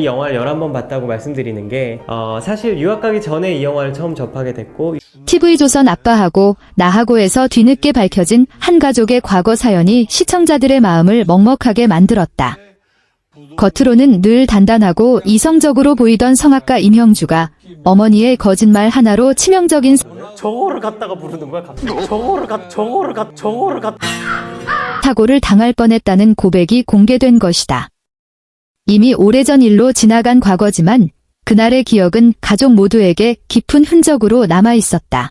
이 영화를 11번 봤다고 말씀드리는 게 사실 유학 가기 전에 이 영화를 처음 접하게 됐고 TV조선 아빠하고 나하고에서 뒤늦게 밝혀진 한 가족의 과거 사연이 시청자들의 마음을 먹먹하게 만들었다. 겉으로는 늘 단단하고 이성적으로 보이던 성악가 임형주가 어머니의 거짓말 하나로 치명적인 저거를 갖다가 부르는 거야 갑자기. 저거를 사고를 당할 뻔했다는 고백이 공개된 것이다. 이미 오래전 일로 지나간 과거지만 그날의 기억은 가족 모두에게 깊은 흔적으로 남아있었다.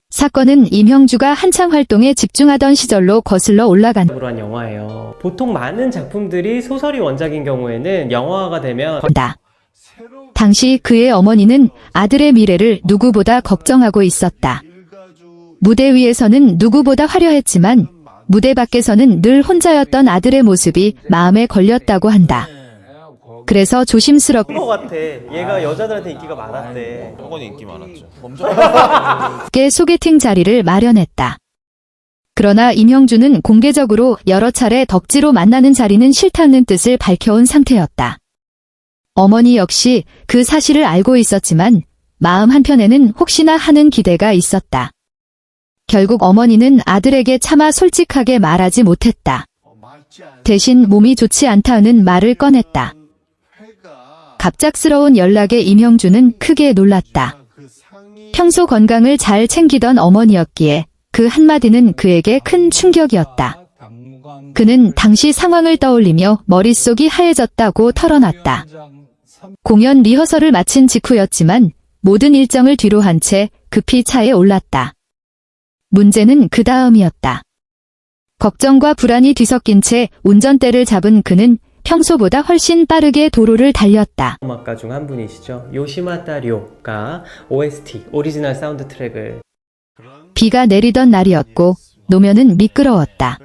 사건은 임형주가 한창 활동에 집중하던 시절로 거슬러 올라간다. 한 영화예요. 보통 많은 작품들이 소설이 원작인 경우에는 영화화가 되면 당시 그의 어머니는 아들의 미래를 누구보다 걱정하고 있었다. 무대 위에서는 누구보다 화려했지만 무대 밖에서는 늘 혼자였던 아들의 모습이 마음에 걸렸다고 한다. 그래서 조심스럽게 것 같아. 얘가 여자들한테 인기가 많았대. 형건이 인기 많았죠. 소개팅 자리를 마련했다. 그러나 임형주는 공개적으로 여러 차례 덕지로 만나는 자리는 싫다는 뜻을 밝혀온 상태였다. 어머니 역시 그 사실을 알고 있었지만 마음 한편에는 혹시나 하는 기대가 있었다. 결국 어머니는 아들에게 차마 솔직하게 말하지 못했다. 대신 몸이 좋지 않다는 말을 꺼냈다. 갑작스러운 연락에 임형주는 크게 놀랐다. 평소 건강을 잘 챙기던 어머니였기에 그 한마디는 그에게 큰 충격이었다. 그는 당시 상황을 떠올리며 머릿속이 하얘졌다고 털어놨다. 공연 리허설을 마친 직후였지만 모든 일정을 뒤로 한 채 급히 차에 올랐다. 문제는 그 다음이었다. 걱정과 불안이 뒤섞인 채 운전대를 잡은 그는 평소보다 훨씬 빠르게 도로를 달렸다. 음악가 중 한 분이시죠. 요시마타 료가 OST, 오리지널 사운드 트랙을. 비가 내리던 날이었고 노면은 미끄러웠다.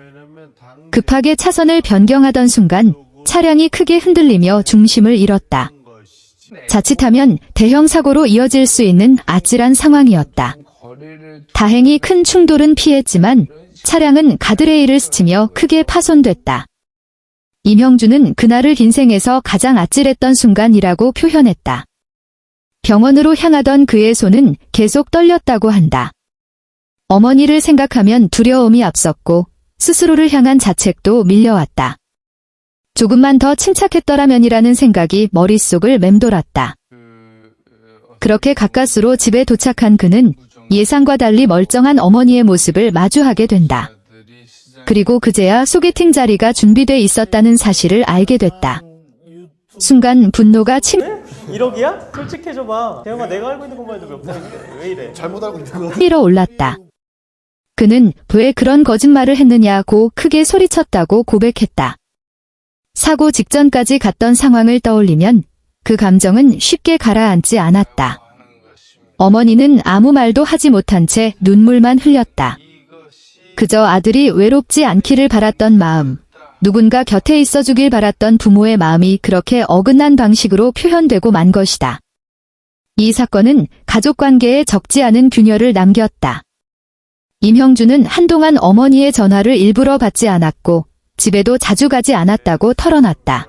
급하게 차선을 변경하던 순간 차량이 크게 흔들리며 중심을 잃었다. 자칫하면 대형 사고로 이어질 수 있는 아찔한 상황이었다. 다행히 큰 충돌은 피했지만 차량은 가드레일을 스치며 크게 파손됐다. 임형주는 그날을 인생에서 가장 아찔했던 순간이라고 표현했다. 병원으로 향하던 그의 손은 계속 떨렸다고 한다. 어머니를 생각하면 두려움이 앞섰고 스스로를 향한 자책도 밀려왔다. 조금만 더 침착했더라면이라는 생각이 머릿속을 맴돌았다. 그렇게 가까스로 집에 도착한 그는 예상과 달리 멀쩡한 어머니의 모습을 마주하게 된다. 그리고 그제야 소개팅 자리가 준비돼 있었다는 사실을 알게 됐다. 순간 분노가 1억이야? 솔직해져봐. 대영아, 내가 알고 있는 것만 해도 몇 억인데 왜 이래? 잘못 알고 있는 거. 치밀어 올랐다. 그는 왜 그런 거짓말을 했느냐고 크게 소리쳤다고 고백했다. 사고 직전까지 갔던 상황을 떠올리면 그 감정은 쉽게 가라앉지 않았다. 어머니는 아무 말도 하지 못한 채 눈물만 흘렸다. 그저 아들이 외롭지 않기를 바랐던 마음, 누군가 곁에 있어주길 바랐던 부모의 마음이 그렇게 어긋난 방식으로 표현되고 만 것이다. 이 사건은 가족관계에 적지 않은 균열을 남겼다. 임형주는 한동안 어머니의 전화를 일부러 받지 않았고 집에도 자주 가지 않았다고 털어놨다.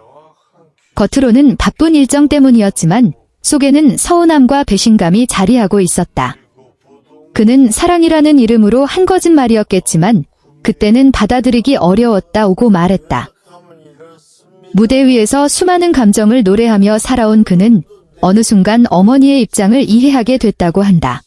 겉으로는 바쁜 일정 때문이었지만 속에는 서운함과 배신감이 자리하고 있었다. 그는 사랑이라는 이름으로 한 거짓말이었겠지만 그때는 받아들이기 어려웠다고 말했다. 무대 위에서 수많은 감정을 노래하며 살아온 그는 어느 순간 어머니의 입장을 이해하게 됐다고 한다.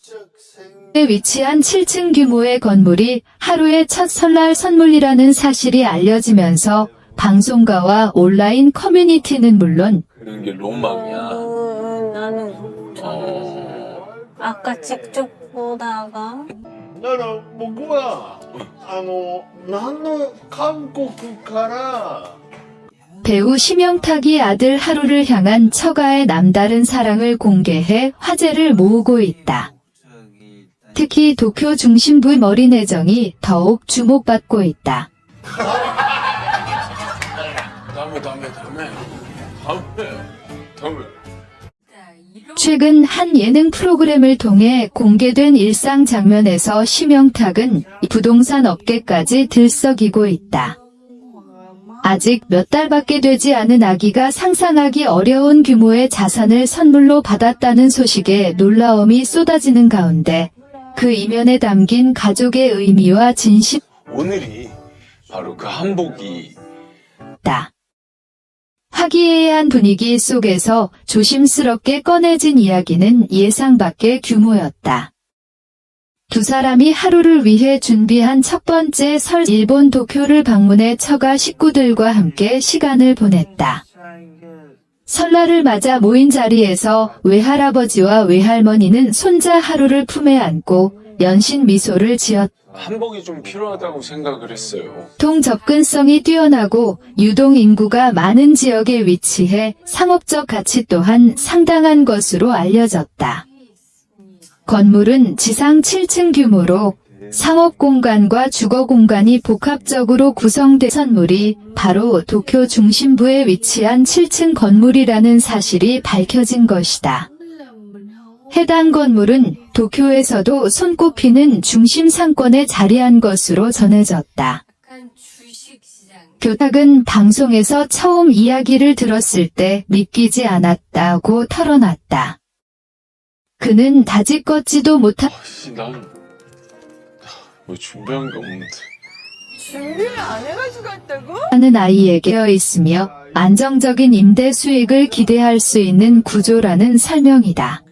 에 위치한 7층 규모의 건물이 하루의 첫 설날 선물이라는 사실이 알려지면서 방송가와 온라인 커뮤니티는 물론 그런 게 로망이야. 나는 아까 직접 보다가 だから僕は何の韓国から 배우 심영탁이 아들 하루를 향한 처가의 남다른 사랑을 공개해 화제를 모으고 있다. 특히 도쿄 중심부의 머리 내정이 더욱 주목받고 있다. 다음에. 최근 한 예능 프로그램을 통해 공개된 일상 장면에서 심영탁은 부동산 업계까지 들썩이고 있다. 아직 몇 달밖에 되지 않은 아기가 상상하기 어려운 규모의 자산을 선물로 받았다는 소식에 놀라움이 쏟아지는 가운데 그 이면에 담긴 가족의 의미와 진심 오늘이 바로 그 한복이 다. 화기애애한 분위기 속에서 조심스럽게 꺼내진 이야기는 예상 밖의 규모였다. 두 사람이 하루를 위해 준비한 첫 번째 설 일본 도쿄를 방문해 처가 식구들과 함께 시간을 보냈다. 설날을 맞아 모인 자리에서 외할아버지와 외할머니는 손자 하루를 품에 안고 연신 미소를 지었다. 한복이 좀 필요하다고 생각을 했어요. 통 접근성이 뛰어나고 유동 인구가 많은 지역에 위치해 상업적 가치 또한 상당한 것으로 알려졌다. 건물은 지상 7층 규모로 상업 공간과 주거 공간이 복합적으로 구성된 선물이 바로 도쿄 중심부에 위치한 7층 건물이라는 사실이 밝혀진 것이다. 해당 건물은 도쿄에서도 손꼽히는 중심 상권에 자리한 것으로 전해졌다. 교탁은 방송에서 처음 이야기를 들었을 때 믿기지 않았다고 털어놨다. 그는 다지껏지도 못한 뭐 준비한 게 없는데. 준비를 안 해가지고 갔다고? 하는 아이에게 있으며 안정적인 임대 수익을 기대할 수 있는 구조라는 설명이다.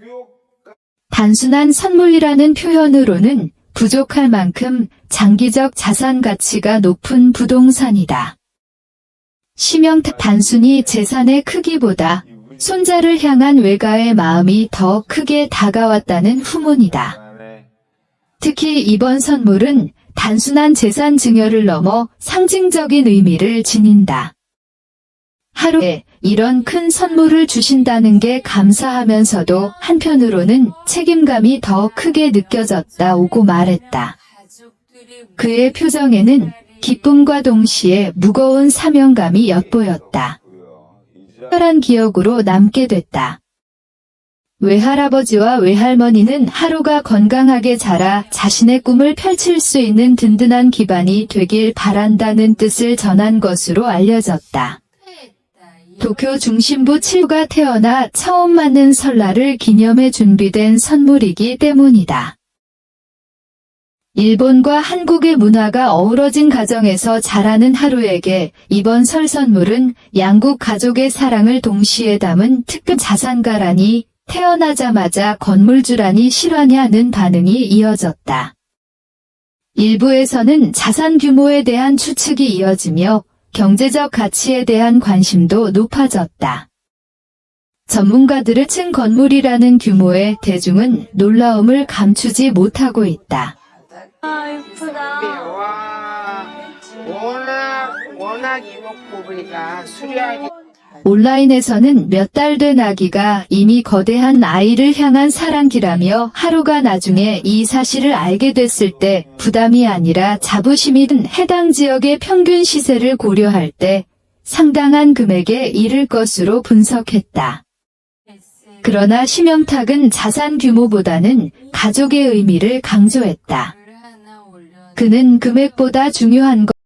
단순한 선물이라는 표현으로는 부족할 만큼 장기적 자산 가치가 높은 부동산이다. 심영탁 단순히 재산의 크기보다 손자를 향한 외가의 마음이 더 크게 다가왔다는 후문이다. 특히 이번 선물은 단순한 재산 증여를 넘어 상징적인 의미를 지닌다. 하루에 이런 큰 선물을 주신다는 게 감사하면서도 한편으로는 책임감이 더 크게 느껴졌다고 말했다. 그의 표정에는 기쁨과 동시에 무거운 사명감이 엿보였다. 특별한 기억으로 남게 됐다. 외할아버지와 외할머니는 하루가 건강하게 자라 자신의 꿈을 펼칠 수 있는 든든한 기반이 되길 바란다는 뜻을 전한 것으로 알려졌다. 도쿄 중심부 7구가 태어나 처음 맞는 설날을 기념해 준비된 선물이기 때문이다. 일본과 한국의 문화가 어우러진 가정에서 자라는 하루에게 이번 설 선물은 양국 가족의 사랑을 동시에 담은 특급 자산가라니 태어나자마자 건물주라니 실화냐는 반응이 이어졌다. 일부에서는 자산 규모에 대한 추측이 이어지며 경제적 가치에 대한 관심도 높아졌다. 전문가들의 층 건물이라는 규모에 대중은 놀라움을 감추지 못하고 있다. 아, 예쁘다. 와, 워낙 이목구비가 수려하게. 온라인에서는 몇 달 된 아기가 이미 거대한 아이를 향한 사랑기라며 하루가 나중에 이 사실을 알게 됐을 때 부담이 아니라 자부심이 든 해당 지역의 평균 시세를 고려할 때 상당한 금액에 이를 것으로 분석했다. 그러나 심영탁은 자산 규모보다는 가족의 의미를 강조했다. 그는 금액보다 중요한 것